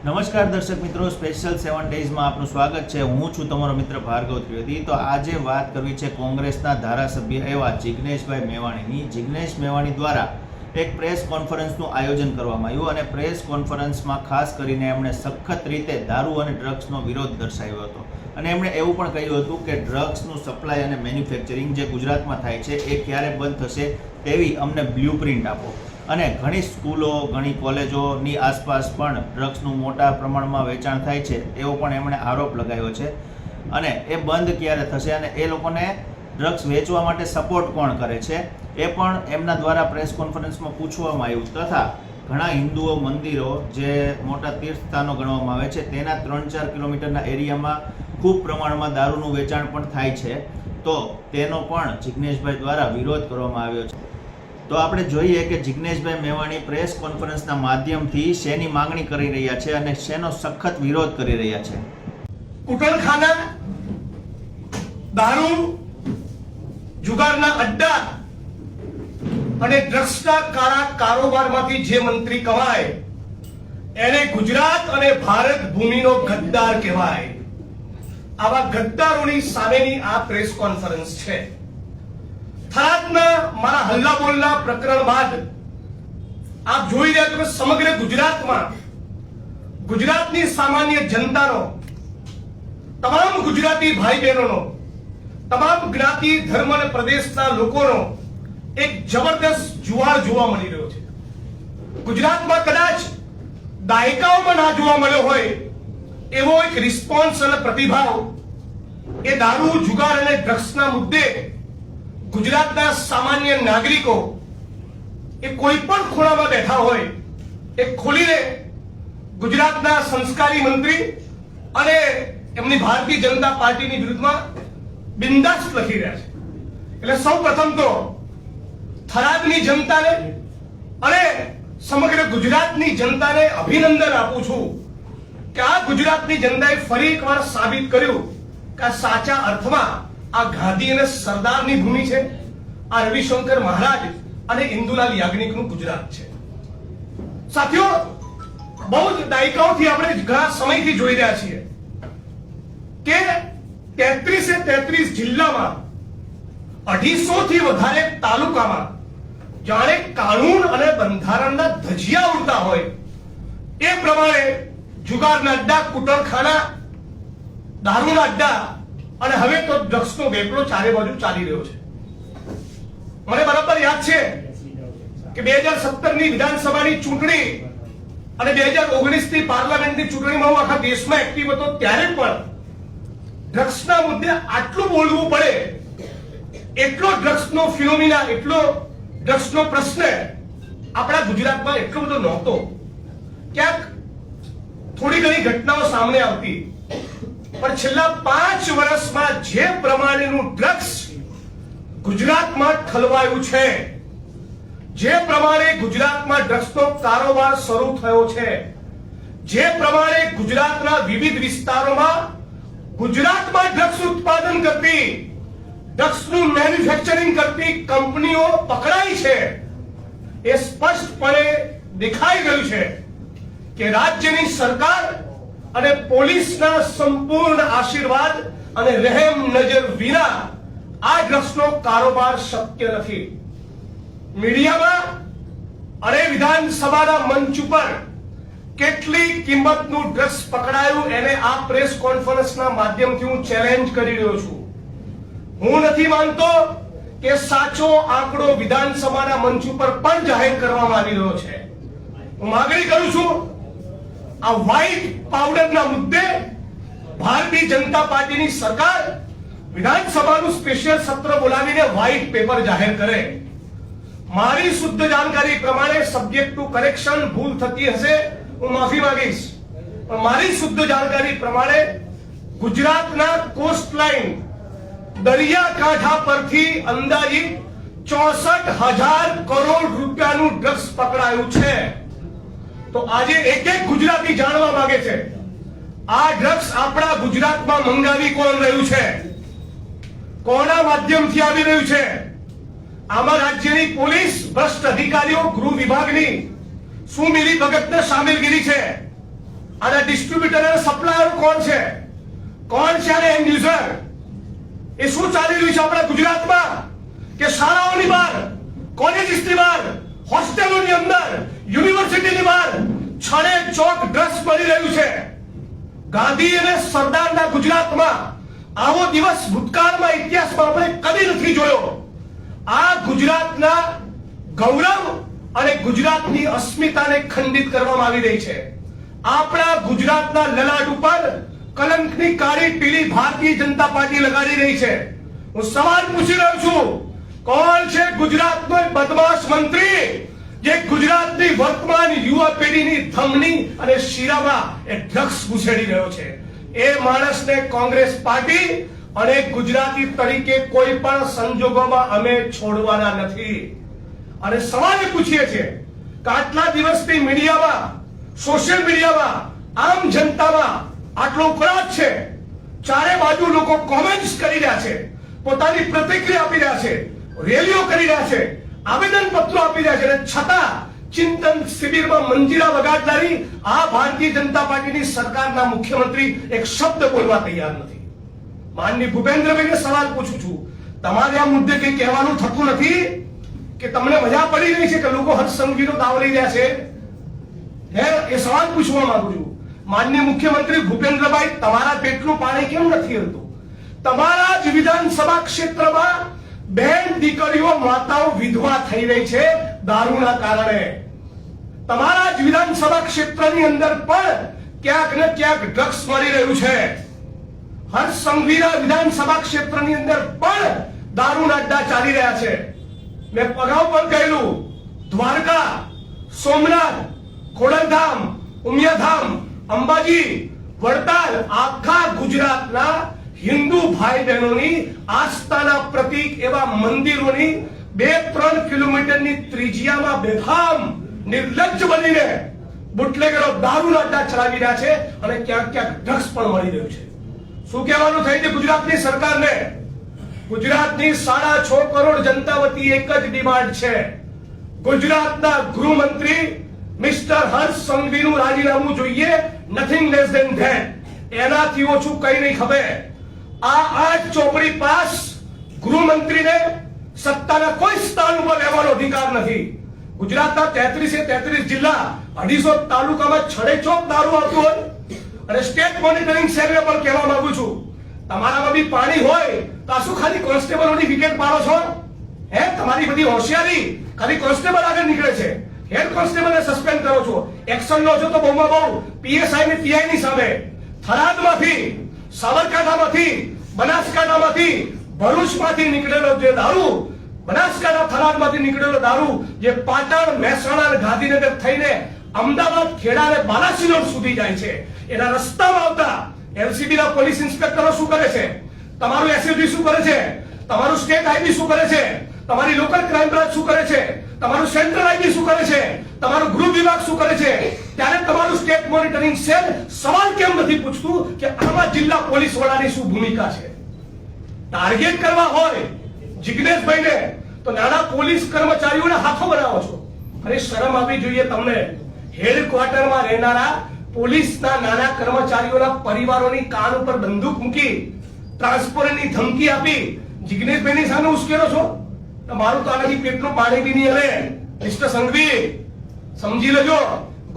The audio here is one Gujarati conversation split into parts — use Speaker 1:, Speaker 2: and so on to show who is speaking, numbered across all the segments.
Speaker 1: નમસ્કાર દર્શક મિત્રો, સ્પેશિયલ 7 ડેઝમાં આપનું સ્વાગત છે। હું છું તમારો મિત્ર ભાર્ગવ ત્રિવેદી। તો આજે વાત કરવી છે કોંગ્રેસના ધારાસભ્ય એવા જિગ્નેશભાઈ મેવાણીની। જિગ્નેશ મેવાણી દ્વારા એક પ્રેસ કોન્ફરન્સનું આયોજન કરવામાં આવ્યું અને પ્રેસ કોન્ફરન્સમાં ખાસ કરીને એમણે સખત રીતે દારૂ અને ડ્રગ્સનો વિરોધ દર્શાવ્યો હતો અને એમણે એવું પણ કહ્યું હતું કે ડ્રગ્સનું સપ્લાય અને મેન્યુફેક્ચરિંગ જે ગુજરાતમાં થાય છે એ ક્યારે બંધ થશે તેવી અમને બ્લુપ્રિન્ટ આપો। અને ઘણી સ્કૂલો, ઘણી કોલેજોની આસપાસ પણ ડ્રગ્સનું મોટા પ્રમાણમાં વેચાણ થાય છે એવો પણ એમણે આરોપ લગાવ્યો છે અને એ બંધ ક્યારે થશે અને એ લોકોને ડ્રગ્સ વેચવા માટે સપોર્ટ કોણ કરે છે એ પણ એમના દ્વારા પ્રેસ કોન્ફરન્સમાં પૂછવામાં આવ્યું। તથા ઘણા હિન્દુઓ મંદિરો જે મોટા તીર્થસ્થાનો ગણવામાં આવે છે તેના 3-4 કિલોમીટરના એરિયામાં ખૂબ પ્રમાણમાં દારૂનું વેચાણ પણ થાય છે, તો તેનો પણ જિગ્નેશભાઈ દ્વારા વિરોધ કરવામાં આવ્યો છે। તો આપણે જોઈએ કે જિગ્નેશભાઈ મેવાણી પ્રેસ કોન્ફરન્સના માધ્યમથી શેની માંગણી કરી રહ્યા છે અને શેનો સખત વિરોધ કરી રહ્યા છે।
Speaker 2: કુટણખાના, દારૂ, જુગારના અડ્ડા અને ડ્રગ્સના કાળા કારોબારમાંથી જે મંત્રી કમાય એને ગુજરાત અને ભારત ભૂમિનો ગદ્દાર કહેવાય। આવા ગદ્દારોની સામેની આ પ્રેસ કોન્ફરન્સ છે। થરાદના મારા હલ્લા બોલના પ્રકરણ બાદ આપ જોઈ રહ્યા છો કે સમગ્ર ગુજરાતમાં ગુજરાતની સામાન્ય જનતાનો, તમામ ગુજરાતી ભાઈ બહેનોનો, તમામ જ્ઞાતિ, ધર્મ અને પ્રદેશના લોકોનો એક જબરદસ્ત જુવાળ જોવા મળી રહ્યો છે। ગુજરાતમાં કદાચ દાયકાઓમાં ના જોવા મળ્યો હોય એવો એક રિસ્પોન્સ અને પ્રતિભાવ એ દારૂ, જુગાર અને ડ્રગ્સના મુદ્દે ગુજરાતના સામાન્ય નાગરિકો એ કોઈ પણ ખૂણામાં બેઠા હોય એ ખોલીને ગુજરાતના સંસ્કારી મંત્રી અને એમની ભારતીય જનતા પાર્ટીની વિરુદ્ધમાં બિંદાસ લખી રહ્યા છે। એટલે સૌ પ્રથમ તો થરાદની જનતાને અને સમગ્ર ગુજરાતની જનતાને અભિનંદન આપું છું કે આ ગુજરાતની જનતાએ ફરી એકવાર સાબિત કર્યું કે આ સાચા અર્થમાં આ ગાંધી અને સરદારની ભૂમિ છે, આ રવિશંકર મહારાજ અને ઇન્દુલાલ યાજ્ઞિકનું ગુજરાત છે। સાથીઓ, બહુ જ દાયકાઓથી આપણે ઘણા સમયથી જોઈ રહ્યા છીએ કે 33 જિલ્લામાં 250 થી વધારે તાલુકામાં જાણે કાનૂન અને બંધારણના ધજિયા ઉડતા હોય એ પ્રમાણે જુગારના અડ્ડા, કુટણખાના, દારૂના અડ્ડા અને હવે તો ડ્રગ્સનો વેપલો ચારે બાજુ ચાલી રહ્યો છે। મને બરાબર યાદ છે કે 2017ની વિધાનસભાની ચૂંટણી અને 2019ની પાર્લામેન્ટની ચૂંટણીમાં હું આખા દેશમાં એક્ટિવ હતો ત્યારે પણ ડ્રગ્સના મુદ્દે આટલું બોલવું પડે, એટલો ડ્રગ્સનો ફિનોમિના, એટલો ડ્રગ્સનો પ્રશ્ન આપણા ગુજરાતમાં એટલો બધો નહોતો। ક્યાંક થોડી ઘણી ઘટનાઓ સામે આવતી, પણ છેલ્લા 5 વર્ષમાં જે પ્રમાણેનું ડ્રગ્સ ગુજરાતમાં ઠલવાયું છે, જે પ્રમાણે ગુજરાતમાં ડ્રગ્સનો કારોબાર શરૂ થયો છે, જે પ્રમાણે ગુજરાતના વિવિધ વિસ્તારોમાં ગુજરાતમાં ડ્રગ્સ ઉત્પાદન કરતી, ડ્રગ્સનું મેન્યુફેક્ચરિંગ કરતી કંપનીઓ પકડાઈ છે, એ સ્પષ્ટપણે દેખાઈ ગયું છે કે રાજ્યની સરકાર અને પોલીસના સંપૂર્ણ આશીર્વાદ અને રહેમ નજર વિના આ ડ્રગ્સનો કારોબાર શક્ય નથી। મીડિયામાં અને વિધાનસભાના મંચ ઉપર કેટલી કિંમતનું ડ્રગ્સ પકડાયું એને આ પ્રેસ કોન્ફરન્સના માધ્યમથી હું ચેલેન્જ કરી રહ્યો છું। હું નથી માનતો કે સાચો આંકડો વિધાનસભાના મંચ ઉપર પણ જાહેર કરવામાં આવી રહ્યો છે। હું માંગણી કરું છું, આ વ્હાઇટ પાવડરના મુદ્દે ભારતીય જનતા પાર્ટીની સરકાર વિધાનસભાનું સ્પેશિયલ સત્ર બોલાવીને વ્હાઇટ પેપર જાહેર કરે। મારી શુદ્ધ જાણકારી પ્રમાણે, સબ્જેક્ટ ટુ કરેક્શન, ભૂલ થતી હશે હું માફી માંગીશ, પણ મારી શુદ્ધ જાણકારી પ્રમાણે ગુજરાતના કોસ્ટલાઇન, દરિયાકાંઠા પરથી અંદાજિત 64,000 કરોડ રૂપિયાનું ડ્રગ્સ પકડાયું છે। તો આજે એક ગુજરાતી જાણવા માંગે છે, આ ડ્રગ્સ આપણા ગુજરાતમાં મંગાવી કોણ રહ્યું છે, કોના માધ્યમથી આવી રહ્યું છે? આમાં રાજ્યની પોલીસ, ભ્રષ્ટ અધિકારીઓ, ગૃહ વિભાગની શું મિલીભગત ને સામેલગીરી છે? આના ડિસ્ટ્રીબ્યુટર અને સપ્લાયર કોણ છે? કોણ છે આના એન્ડ યુઝર? એ શું ચાલી રહ્યું છે આપણા ગુજરાતમાં કે શાળાઓની બહાર, કોલેજીસની બહાર, હોસ્ટેલોની અંદર, યુનિવર્સિટીની બહાર છડે ચોક ડ્રગ્સ મળી રહ્યું છે. ગાંધી અને સરદારના ગુજરાતમાં આવો દિવસ ભૂતકાળમાં ઇતિહાસમાં આપણે કદી નથી જોયો. આ ગુજરાતના ગૌરવ અને ગુજરાતની અસ્મિતાને ખંડિત કરવામાં આવી રહી છે. આપણા ગુજરાતના લલાટ ઉપર કલંકની કાળી પીળી ભારતીય જનતા પાર્ટી લગાડી રહી છે. હું સવાલ પૂછી રહ્યો છું, કોણ છે ગુજરાતનો બદમાશ મંત્રી જે ગુજરાતની વર્તમાન યુવા પેઢીની ધમની અને શીરામાં એ ડ્રગ્સ ઘુસેડી રહ્યો છે? એ માણસને કોંગ્રેસ પાર્ટી અને ગુજરાતી તરીકે કોઈ પણ સંજોગોમાં અમે છોડવાના નથી. અને સવાલ એ પૂછીએ છીએ કે આટલા દિવસથી મીડિયામાં, સોશિયલ મીડિયામાં, આમ જનતામાં આટલો ઉકળાટ છે, ચારે બાજુ લોકો કોમેન્ટ્સ કરી રહ્યા છે, પોતાની પ્રતિક્રિયા આપી રહ્યા છે, રેલીઓ કરી રહ્યા છે, આવેદન પત્રો આપી રહ્યા છે, અને છતાં ચિંતન શિબિરમાં મંજીરા વગાડનારી આ ભારતીય જનતા પાર્ટીની સરકારના મુખ્યમંત્રી એક શબ્દ બોલવા તૈયાર નથી. માનનીય ભૂપેન્દ્રભાઈને સવાલ પૂછું છું, તમારે આ મુદ્દે કંઈ કહેવાનું થતું નથી કે તમને મજા પડી રહી છે કે લોકો હર્ષ સંઘવીનો દાવ લઈ રહ્યા છે? એ સવાલ પૂછવા માંગુ છું. માનનીય મુખ્યમંત્રી ભૂપેન્દ્રભાઈ, તમારા પેટનું પાણી કેમ નથી હલતું? તમારા જ વિધાનસભા ક્ષેત્રમાં બહેન દીકરીઓ, માતાઓ વિધવા થઈ રહી છે દારૂના કારણે. તમારા જ વિધાનસભા ક્ષેત્રની અંદર પણ ક્યાંક ને ક્યાંક ડ્રગ્સ મળી રહ્યું છે. હર્ષ સંઘવીના વિધાનસભા ક્ષેત્રની અંદર પણ દારૂના અડ્ડા ચાલી રહ્યા છે. મેં અગાઉ પણ કહેલું, દ્વારકા, સોમનાથ, ખોડલધામ, ઉમિયાધામ, અંબાજી, વડતાલ, આખા ગુજરાતના હિન્દુ ભાઈ બહેનોની આસ્થાના પ્રતીક એવા મંદિરોની 2-3 કિલોમીટરની ત્રિજ્યામાં બેફામ નિર્લજ્જ બનીને બુટલેગરો દારૂના અડ્ડા ચલાવી રહ્યા છે અને ક્યાંક ક્યાંક ડ્રગ્સ પણ મળી રહ્યું છે. શું કહેવાનું થાય છે ગુજરાતની સરકારને? ગુજરાતની 6.5 કરોડ જનતા વતી એક જ ડિમાન્ડ છે. ગુજરાતના ગૃહમંત્રી મિસ્ટર હર્ષ સંઘવીનું રાજીનામું જોઈએ, નથિંગ લેસ ધેન ધેટ. એનાથી ઓછું કઈ નહીં ખબર. આ 8 ચોપડી પાસ ગૃહમંત્રીને સત્તાના કોઈ સ્થાન ઉપર લેવાનો અધિકાર નથી. ગુજરાતના 33 જિલ્લા, 250 તાલુકામાં છડેચોક દારૂ આવતું હોય, અને સ્ટેટ મોનિટરિંગ સેલને પણ કહેવા માંગુ છું, તમારામાં બી પાણી હોય તો આ શું ખાલી કોન્સ્ટેબલોની વિકેટ પાડો છો? તમારી બધી હોશિયારી ખાલી કોન્સ્ટેબલ આગળ નીકળે છે. હેડ કોન્સ્ટેબલને સસ્પેન્ડ કરો છો, એક્શન લો છો તો બહુમાં બહુ પીએસઆઈ ને પીઆઈ ની સામે. થરાદમાંથી, સાબરકાંઠામાંથી, બનાસકાંઠામાંથી, ભરૂચમાંથી નીકળેલો જે દારૂ, બનાસકાંઠા, થરાદમાંથી નીકળેલો દારૂ જે પાટણ, મહેસાણા અને ગાંધીનગર થઈને અમદાવાદ, ખેડા અને બાલાસિનોર સુધી જાય છે, એના રસ્તામાં આવતા એલસીબી ના પોલીસ ઇન્સ્પેક્ટરો શું કરે છે? તમારું એસએસબી શું કરે છે? તમારું સ્ટેટ આઈબી શું કરે છે? તમારી લોકલ ક્રાઇમ બ્રાન્ચ શું કરે છે? તમારું સેન્ટ્રલ આઈબી શું કરે છે? તમારું ગૃહ વિભાગ શું કરે છે? ત્યારે તમારું સ્ટેટ મોનિટરિંગ સેલ સવાલ કેમ નથી પૂછતું કે આમાં જિલ્લા પોલીસ વડાની શું ભૂમિકા છે? ટાર્ગેટ કરવા હોય જિગ્નેશભાઈને તો નાના પોલીસ કર્મચારીઓને હાથો બનાવો છો. અરે શરમ આવવી જોઈએ તમને. હેડક્વાર્ટરમાં રહેનારા પોલીસના નાના કર્મચારીઓના પરિવારોની કાન ઉપર બંદૂક મૂકી ટ્રાન્સફરની ધમકી આપી જિગ્નેશભાઈની સામે ઉશ્કેરો છો. તમારું તો આનાથી પેટનું પાણી બી નહીં હલે. મિસ્ટર સંઘવી, સમજી લેજો,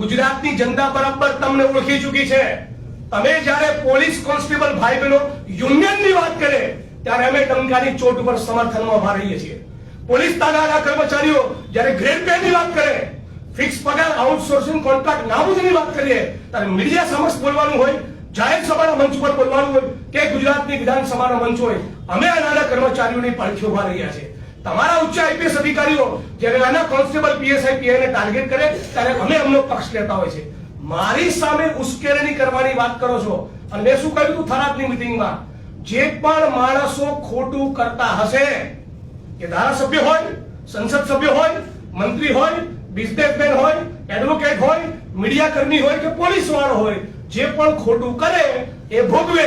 Speaker 2: ગુજરાતની જનતા બરાબર તમને ઓળખી ચૂકી છે. તમે જ્યારે પોલીસ કોન્સ્ટેબલ ભાઈ બહેનો યુનિયનની વાત કરે ત્યારે અમે ડંકાની ચોટ ઉપર સમર્થનમાં ઉભા રહીએ છીએ. પોલીસ તાનાના કર્મચારીઓ જ્યારે ગ્રેડ પે ની વાત કરે, ફિક્સ પગાર, આઉટસોર્સિંગ કોન્ટ્રાક્ટ નાબૂદીની વાત કરીએ ત્યારે મીડિયા સમક્ષ બોલવાનું હોય, જાહેર સભાના મંચ પર બોલવાનું હોય કે ગુજરાતની વિધાનસભાના મંચ હોય, અમે આ નાના કર્મચારીઓની પડખે ઉભા રહ્યા છે. તમારા ઉચ્ચ આઈપીએસ અધિકારીઓ જ્યારે નાના કોન્સ્ટેબલ, પીએસઆઈ, પીઆઈ ને ટાર્ગેટ કરે ત્યારે અમે એમનો પક્ષ લેતા હોય છે. મારી સામે ઉશ્કેરણી કરવાની વાત કરો છો. અને મેં શું કહ્યું હતું થરાદની મીટિંગમાં? જે પણ માણસો ખોટું કરતા હશે, કે ધારાસભ્ય હોય, સંસદ સભ્ય હોય, મંત્રી હોય, બિઝનેસમેન હોય, એડવોકેટ હોય, મીડિયા કર્મી હોય કે પોલીસ વાળો હોય, જે પણ ખોટું કરે એ ભોગવે.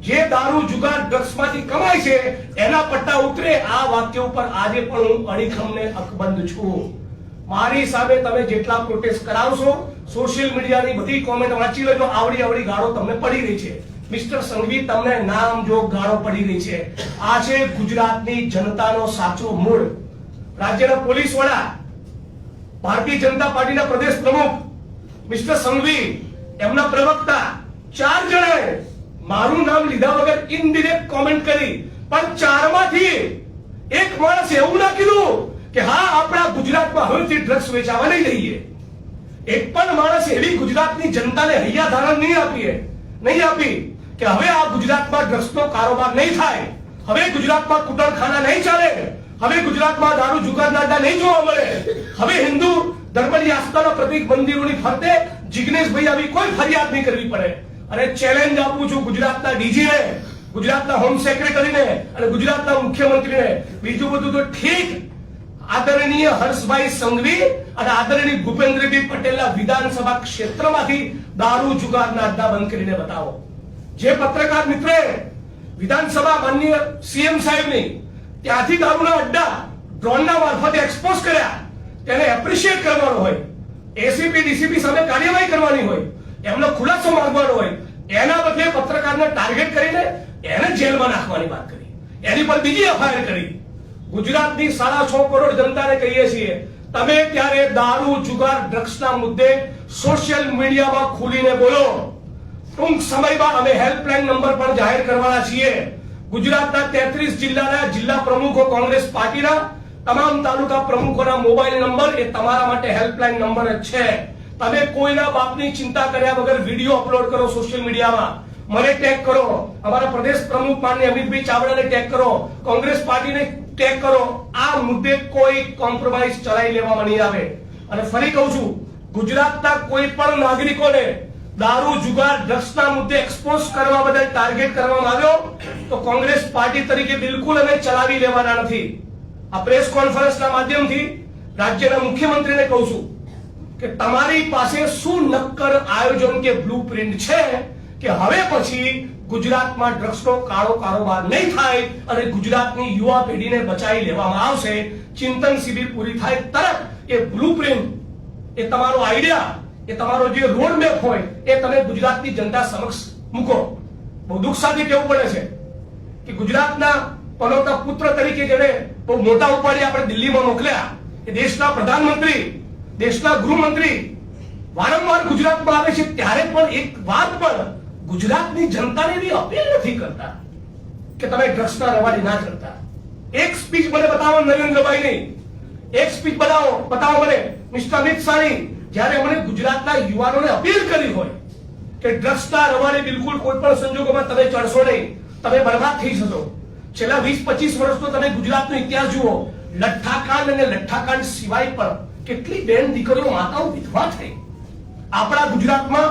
Speaker 2: જે દારૂ, જુગાર, ડ્રગ્સમાંથી કમાય છે એના પટ્ટા ઉતરે. આ વાક્ય ઉપર આજે પણ હું અડીખમને અકબંધ છું. મારી સામે તમે જેટલા પ્રોટેસ્ટ કરાવશો સોશિયલ મીડિયાની બધી કોમેન્ટ વાંચી લેજો, આવડી ગાળો તમને પડી રહી છે. મિસ્ટર સંઘવી, તમને નામ જો ગાળો પડી રહી છે. આ છે ગુજરાતની જનતાનો સાચો મૂળ. રાજ્યના પોલીસ વડા, ભારતીય જનતા પાર્ટીના પ્રદેશ પ્રમુખ મિસ્ટર સંઘવી, એમના પ્રવક્તા 4 જણાએ મારું નામ લીધા વગર ઇનડિરેક્ટ કોમેન્ટ કરી, પણ 4 માંથી એક માણસ એવું ના કીધું કે હા આપણા ગુજરાતમાં હવેથી ડ્રગ્સ વેચાવા નહીં દઈએ. એક પણ માણસ એવી ગુજરાતની જનતાને હૈયાધારણ નહીં આપી કે હવે આ ગુજરાતમાં ડ્રગ્સનો કારોબાર નહીં થાય, હવે ગુજરાતમાં કુટરખાના નહીં ચાલે, હવે ગુજરાતમાં દારૂ જુગારના અડ્ડા નહીં જોવા મળે, હવે હિન્દુ ધર્મની આસ્થાના પ્રતીક મંદિરોની ફરતે જિગ્નેશભાઈ આવી કોઈ ફરિયાદ નહીં કરવી પડે. અને ચેલેન્જ આપું છું ગુજરાતના ડીજીને, ગુજરાતના હોમ સેક્રેટરીને અને ગુજરાતના મુખ્યમંત્રીને. બીજું બધું તો ઠીક, આદરણીય હર્ષભાઈ સંઘવી અને આદરણીય ભૂપેન્દ્રભાઈ પટેલના વિધાનસભા ક્ષેત્રમાંથી દારૂ જુગારના અડ્ડા બંધ કરીને બતાવો. જે પત્રકાર મિત્રે વિધાનસભા માનનીય સીએમ સાહેબની ત્યાંથી દારૂના અડ્ડા ડ્રોનના મારફતે એક્સપોઝ કર્યા, તેને એપ્રિશિએટ કરવાનો હોય, એસીપી ડીસીપી સામે કાર્યવાહી કરવાની હોય, એમનો ખુલાસો માંગવાનો હોય, એના બદલે પત્રકારને ટાર્ગેટ કરીને એને જેલમાં નાખવાની વાત કરી, એની પર બીજી એફઆઈઆર કરી. ગુજરાતની 6.5 કરોડ જનતાને કહીએ છીએ, તમે ત્યારે દારૂ જુગાર ડ્રગ્સના મુદ્દે સોશિયલ મીડિયામાં ખુલીને બોલો. ટૂંક સમયમાં અમે હેલ્પલાઇન નંબર પણ જાહેર કરવાના છીએ. ગુજરાતના 33 જિલ્લાના જિલ્લા પ્રમુખો, કોંગ્રેસ પાર્ટીના તમામ તાલુકા પ્રમુખોના મોબાઈલ નંબર એ તમારા માટે હેલ્પલાઇન નંબર જ છે. તમે કોઈના બાપની ચિંતા કર્યા વગર વિડીયો અપલોડ કરો સોશિયલ મીડિયામાં, મને ટેગ કરો, અમારા પ્રદેશ પ્રમુખ માનનીય અમિતભાઈ ચાવડાને ટેગ કરો, કોંગ્રેસ પાર્ટીને ટેગ કરો. આ મુદ્દે કોઈ કોમ્પ્રોમાઇઝ ચલાવી લેવામાં નહીં આવે. અને ફરી કહું છું, ગુજરાતના કોઈ પણ નાગરિકોને દારૂ જુગાર ડ્રગ્સના મુદ્દે એક્સપોઝ કરવા બદલ ટાર્ગેટ કરવામાં આવ્યો તો કોંગ્રેસ પાર્ટી તરીકે બિલકુલ અમે ચલાવી લેવાના નથી. આ પ્રેસ કોન્ફરન્સના માધ્યમથી રાજ્યના મુખ્યમંત્રીને કહું છું કે તમારી પાસે શું નક્કર આયોજન કે બ્લુપ્રિન્ટ છે કે હવે પછી ગુજરાતમાં ડ્રગ્સનો કાળો કારોબાર નહીં થાય અને ગુજરાતની યુવા પેઢીને બચાવી લેવામાં આવશે. ચિંતન શિબિર પૂરી થાય તરત એ બ્લુપ્રિન્ટ, એ તમારો આઈડિયા, એ તમારો જે રોડ મેપ હોય એ તમે ગુજરાતની જનતા સમક્ષ મૂકો. બહુ દુઃખ સાથે કહેવું પડે છે કે ગુજરાતના પનોતા પુત્ર તરીકે જેને બહુ મોટા ઉપાડી આપણે દિલ્હીમાં મોકલ્યા, એ દેશના પ્રધાનમંત્રી, દેશના ગૃહમંત્રી વારંવાર ગુજરાતમાં આવે છે, ત્યારે પણ એક વાત પણ ગુજરાતની જનતાને એવી અપીલ નથી કરતા કે તમે ડ્રગ્સના રવાડી ના કરતા. એક સ્પીચ મને બતાવો નરેન્દ્રભાઈની, એક સ્પીચ બતાવો મને મિસ્ટર અમિત શાહની, જ્યારે મને ગુજરાતના યુવાનોને અપીલ કરી હોય કે ડ્રગ્સના રવાડે બિલકુલ કોઈ પણ સંજોગોમાં તમે ચડશો નહીં, તમે બરબાદ થઈ જશો. છેલ્લા 20-25 વર્ષનો તમે ગુજરાતનો ઇતિહાસ જુઓ, લઠ્ઠાકાંડ અને લઠ્ઠાકાંડ સિવાય પણ કેટલી બેન દીકરીઓ, માતાઓ વિધવા થઈ. આપણા ગુજરાતમાં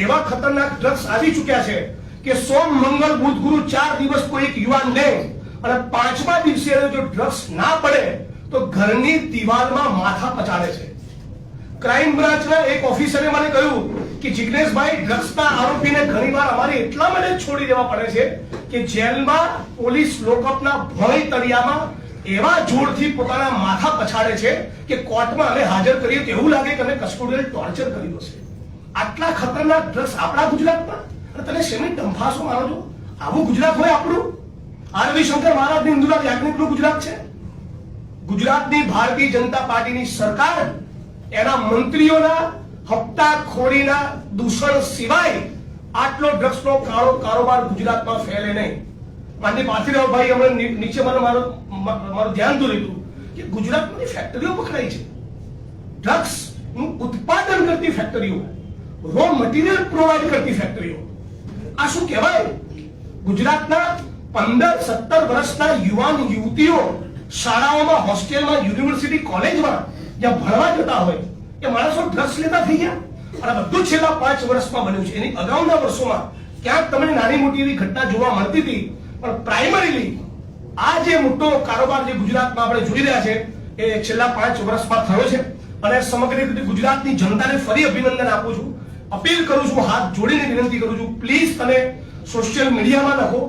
Speaker 2: એવા ખતરનાક ડ્રગ્સ આવી ચૂક્યા છે કે સોમ, મંગળ, બુધ, ગુરુ 4 દિવસ કોઈ એક યુવાન લે અને 5મા દિવસે જો ડ્રગ્સ ના પડે તો ઘરની દિવાલમાં માથા પચાડે છે. ક્રાઇમ બ્રાન્ચના એક ઓફિસરે મને કહ્યું કે જિગ્નેશભાઈ, ડ્રગ્સના આરોપીને ઘણીવાર અમારે એટલા માટે છોડી દેવા પડે છે કે જેલમાં પોલીસ લોકઅપના ભય તળિયામાં એવા જોરથી પોતાના માથા પછાડે છે કે કોર્ટમાં અમે હાજર કરીએ તો એવું લાગે કે અમે કસ્ટોડિયલ ટોર્ચર કર્યું છે. આટલા ખતરનાક ડ્રગ્સ આપણા ગુજરાતમાં, અને તમે શેની ડંફાસો મારો છો? આવું ગુજરાત હોય આપણું? આર રવિશંકર મહારાજની ઇન્દુરા યાજ્ઞિકનું ગુજરાત છે? ગુજરાતની ભારતીય જનતા પાર્ટીની સરકાર એના મંત્રીઓના હપ્તાખોરીના દૂષણ સિવાય આટલો ડ્રગ્સનો કાળો કારોબાર ગુજરાતમાં ફેલે નહીં. માનની પાર્થિવભાઈ હમણાં નીચે મારું ધ્યાન દોર્યું કે ગુજરાતની ફેક્ટરીઓ પકડાઈ છે, ડ્રગ્સનું ઉત્પાદન કરતી ફેક્ટરીઓ, રો મટીરિયલ પ્રોવાઈડ કરતી ફેક્ટરીઓ. આ શું કહેવાય? ગુજરાતના 15-17 વર્ષના યુવાન યુવતીઓ શાળાઓમાં, હોસ્ટેલમાં, યુનિવર્સિટી, કોલેજમાં જ્યાં ભણવા જતા હોય એ માણસો ડ્રગ્સ લેતા થઈ ગયા. અને બધું છેલ્લા 5 વર્ષમાં બન્યું છે. એની અગાઉના વર્ષોમાં ક્યાંક તમને નાની મોટી એવી ઘટના જોવા મળતી હતી, પણ પ્રાઇમરીલી આ જે મોટો કારોબાર જે ગુજરાતમાં આપણે જોઈ રહ્યા છે એ છેલ્લા 5 વર્ષમાં થયો છે. અને સમગ્ર રીતે ગુજરાતની જનતાને ફરી અભિનંદન આપું છું, અપીલ કરું છું, હાથ જોડીને વિનંતી કરું છું, પ્લીઝ તમે સોશિયલ મીડિયામાં લખો,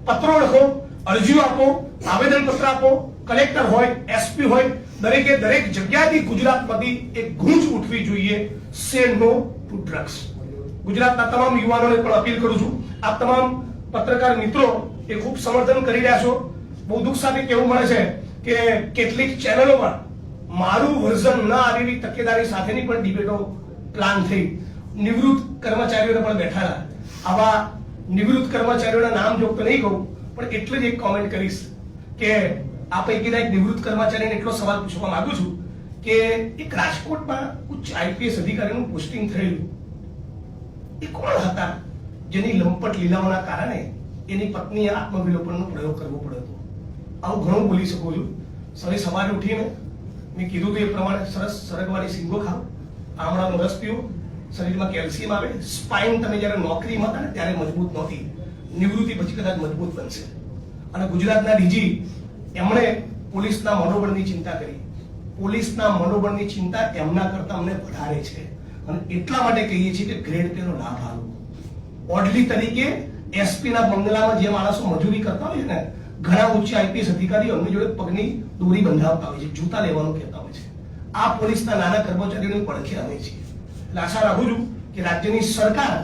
Speaker 2: પત્રો લખો, અરજીઓ આપો, આવેદન પત્ર આપો, કલેક્ટર હોય, એસપી હોય, દરેકે દરેક જગ્યાથી ગુજરાતમાંથી એક ગૂંજ ઉઠવી જોઈએ, સે નો ટુ ડ્રગ્સ. ગુજરાતના તમામ યુવાનોને પણ અપીલ કરું છું, આપ તમામ પત્રકાર મિત્રો એ ખૂબ સમર્થન કરી રહ્યા છો. બહુ દુઃખ સાથે કહેવું મળે છે કે કેટલીક ચેનલોમાં મારું વર્ઝન ન આવી એવી તકેદારી સાથેની પણ ડિબેટો પ્લાન થઈ. નિવૃત્ત કર્મચારીઓને પણ બેઠાડા. આવા નિવૃત્ત કર્મચારીઓના નામ જો તો નહીં કહું, પણ એટલે જ એક કોમેન્ટ કરીશ કે આ પૈકીના એક નિવૃત્ત કર્મચારીને એટલો સવાલ પૂછવા માંગુ છું કે એક રાજકોટમાં ઉચ્ચ આઈપીએસ અધિકારીનું પોસ્ટિંગ થયેલું, એ કોણ હતા જેની લંપટ લીલાઓના કારણે એની પત્નીએ આત્મવિલોપનનો પ્રયોગ કરવો પડ્યો હતો? આવું ઘણું બોલી શકું છું. સવારે ઉઠીને મેં કીધું એ પ્રમાણે સરસ સરગવાની સિંગો ખાઓ, આમળાનો રસ પીવો, શરીરમાં કેલ્શિયમ આવે. સ્પાઇન તમે જ્યારે નોકરીમાં હતા ને ત્યારે મજબૂત નહોતી, નિવૃત્તિ પછી કદાચ મજબૂત બનશે. અને ગુજરાતના ડીજી એમણે પોલીસના મનોબળની ચિંતા કરી. પોલીસના મનોબળની ચિંતા એમના કરતા અમને વધારે છે અને એટલા માટે કહીએ છીએ કે ગ્રેડ પે નો લાભ આપવો. ઓર્ડલી તરીકે એસપી ના બંગલામાં જે માણસો મજૂરી કરતા હોય છે ને, ઘણા ઉચ્ચ આઈપીએસ અધિકારીઓ એમની જોડે પગની દોરી બંધાવતા હોય છે, જૂતા લેવાનું કહેતા હોય છે. આ પોલીસના નાના કર્મચારીઓની પડખે અમે છીએ. એટલે આશા રાખું છું કે રાજ્યની સરકાર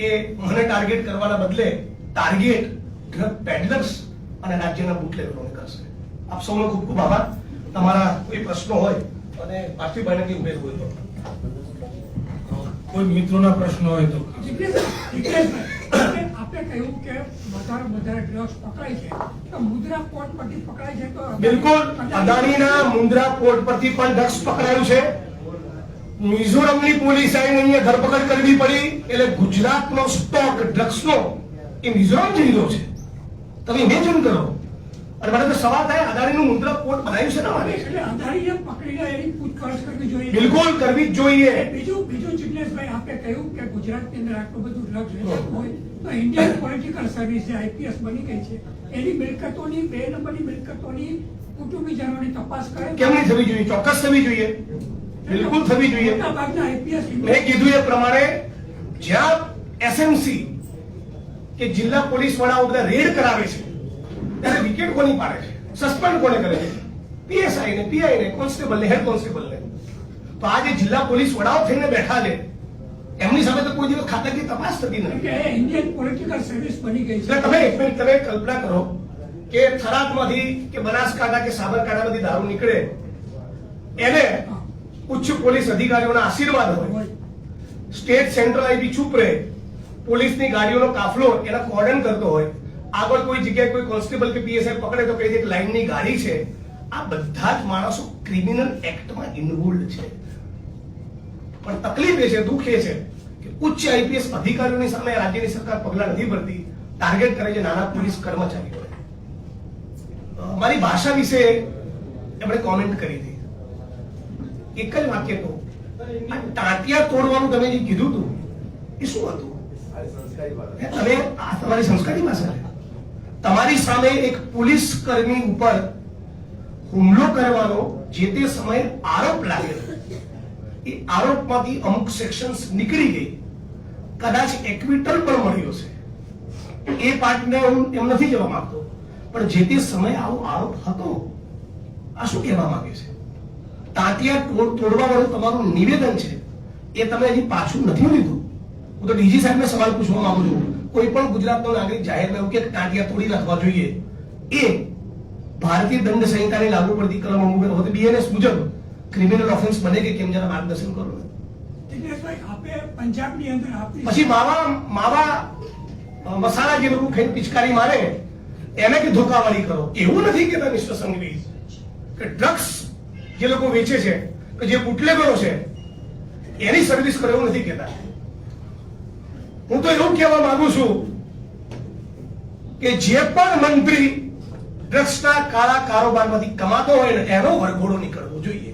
Speaker 2: એ મને ટાર્ગેટ કરવાના બદલે ટાર્ગેટ ડ્રગ પેડલર્સ અને રાજ્યના બુટલેગરોને કરશે. આપ સૌનો ખૂબ ખૂબ આભાર. તમારા કોઈ પ્રશ્નો હોય અને પાર્થિવભાઈને કંઈ ઉમેર હોય તો.
Speaker 3: કોઈ મિત્રોના પ્રશ્નો હોય તો.
Speaker 4: આપણે કહ્યું કે વધારે ડ્રગ્સ પકડાય છે તો મુદ્રા પોર્ટ પરથી પકડાય છે તો
Speaker 2: બિલકુલ અદાણીના મુન્દ્રા પોર્ટ પરથી પણ ડ્રગ્સ પકડાયું છે. મિઝોરમની પોલીસ આવીને અહીંયા ધરપકડ કરવી પડી એટલે ગુજરાતનો સ્ટોક ડ્રગ્સનો એ મિઝોરમ જઈ રહ્યો છે. તમે ઇમેજિન કરો. અને મને તો સવાલ થાય, અદાણીનું મુન્દ્રા પોર્ટ બનાવ્યું છે ને મારે,
Speaker 4: એટલે અદાણીને પકડીને એની પૂછપરછ કરવી જોઈએ.
Speaker 2: બિલકુલ કરવી જ જોઈએ.
Speaker 4: બીજું જિગ્નેશભાઈ, આપણે કહ્યું કે ગુજરાતની અંદર આટલું બધું ડ્રગ્સ વેચાતું હોય તો ઇન્ડિયન પોલિટિકલ સર્વિસ જે આઈપીએસ બની ગઈ છે એની મિલકતોની 2 નંબરની મિલકતોની કુટુંબીજનોની તપાસ કરે.
Speaker 2: કેમ નહીં થવી જોઈએ? ચોક્કસ થવી જોઈએ, બિલકુલ થવી જોઈએ.
Speaker 4: મોટાભાગના આઈપીએસ
Speaker 2: મેં કીધું એ પ્રમાણે જ્યાં એસએમસી કે જિલ્લા પોલીસ વડાઓ બધા રેડ કરાવે છે ત્યારે વિકેટ કોની પાડે છે, સસ્પેન્ડ કોને કરે છે? પીએસઆઈ ને, પીઆઈ ને, કોન્સ્ટેબલ ને, હેડ કોન્સ્ટેબલ ને. તો આ જે જિલ્લા પોલીસ વડાઓ થઈને બેઠા છે એમની સામે તો કોઈ દિવસ ખાતાકીય તપાસ થતી નથી.
Speaker 4: ઇન્ડિયન પોલિટિકલ સર્વિસ બની ગઈ છે.
Speaker 2: એટલે તમે એક મિનિટ તમે કલ્પના કરો કે થરાદમાંથી કે બનાસકાંઠા કે સાબરકાંઠામાંથી દારૂ નીકળે, એને ઉચ્ચ પોલીસ અધિકારીઓના આશીર્વાદ હોય, સ્ટેટ સેન્ટ્રલ આઈબી ચૂપ રહે, પોલીસની ગાડીઓનો કાફલો એના કોર્ડન કરતો હોય, આગળ કોઈ જગ્યાએ કોઈ કોન્સ્ટેબલ કે પીએસઆઈ પકડે તો કહી દે કે લાઈનની ગાડી છે. આ બધા જ માણસો ક્રિમિનલ એક્ટમાં ઇન્વોલ્વ છે. પણ તકલીફ એ છે, દુઃખ એ છે કે ઉચ્ચ આઈપીએસ અધિકારીઓની સામે રાજ્યની સરકાર પગલાં નથી ભરતી, ટાર્ગેટ કરે છે નાના પોલીસ કર્મચારીઓ. મારી ભાષા વિશે એમણે કોમેન્ટ કરી હતી. એક જ વાક્ય કહું, આ ટાંટિયા તોડવાનું તમે જે કીધું હતું એ શું હતું? તમે આ તમારી સંસ્કારી ભાષા છે. તમારી સામે એક પોલીસ કર્મી ઉપર હુમલો કરવાનો જે તે સમયે આરોપ લાગેલો, એ આરોપમાંથી અમુક સેક્શન્સ નીકળી ગઈ, કદાચ એક્વિટલ પણ મળ્યો છે. એ પાર્ટને હું એમ નથી કહેવા માંગતો, પણ જે તે સમયે આવો આરોપ હતો. આ શું કહેવા માંગે છે? ટાંટિયા તોડવા વાળું તમારું નિવેદન છે એ તમે હજી પાછું નથી લીધું. હું તો ડીજી સાહેબને સવાલ પૂછવા માંગુ છું, કોઈ પણ ગુજરાતનો નાગરિક જાહેરમાં એવું કે ટાંટિયા તોડી નાખવા જોઈએ, એ ભારતીય દંડ સંહિતાની લાગુ પડતી કલમો મુજબ બીએનએસ મુજબ ક્રિમિનલ ઓફેન્સ બને કે કેમ, જરા માર્ગદર્શન કરો.
Speaker 4: જિગ્નેશભાઈ, આપણે પંજાબની અંદર
Speaker 2: પછી માવા મસાલા જે લોકો ખાઈ પિચકારી મારે એને કે ધોકાવાળી કરો. એવું નથી કેતા મિસ્ટર સંઘવી કે ડ્રગ્સ જે લોકો વેચે છે કે જે બુટલેગરો છે એની સર્વિસ કરો, એવું નથી કહેતા. હું તો એવું કહેવા માંગુ છું કે જે પણ મંત્રી ડ્રગ્સના કાળા કારોબારમાંથી કમાતો હોય ને એનો વરઘોડો નીકળવો જોઈએ.